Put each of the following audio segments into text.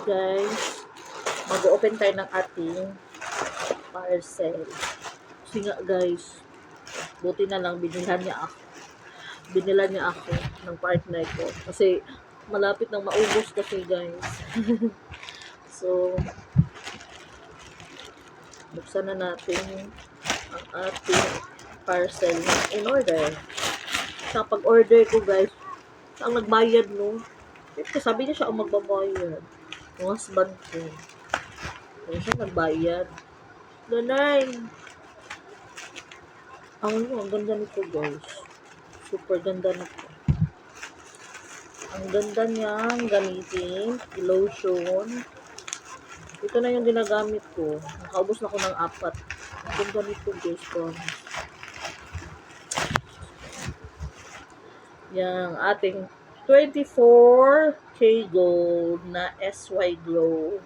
guys, mag-open tayo ng ating parcel. Kasi nga guys, buti na lang binila niya ako ng partner ko. Kasi malapit nang maubos kasi guys. So, buksan na natin ang ating parcel in order. Sa pag-order ko guys, siya ang nagbayad no. Sabi niya siya ang magbabayad. Yung husband ko. Kaya siya nagbayad. Ganay. Ang ganda nito guys. Super ganda nito. Ang ganda niyang gamitin. Lotion. Ito na yung ginagamit ko. Nakaubos na ako ng 4. Ang ganda nito guys. Yang ating 24K Gold na SY Glow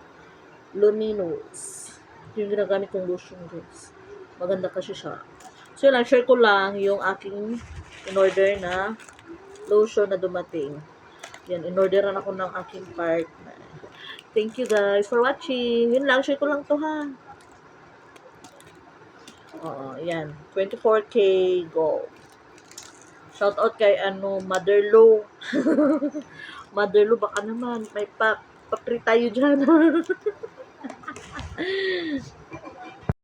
Luminous. Ito yung ginagamit kong lotion guys. Maganda kasi siya. So yun lang, share ko lang yung aking in-order na lotion na dumating. Yan, in-orderan ako ng aking partner. Thank you guys for watching. Yun lang, share ko lang to ha. Oo, yan. 24K Gold. Shout out kay Mother Lo. Mother Lo, baka naman may papri tayo dyan.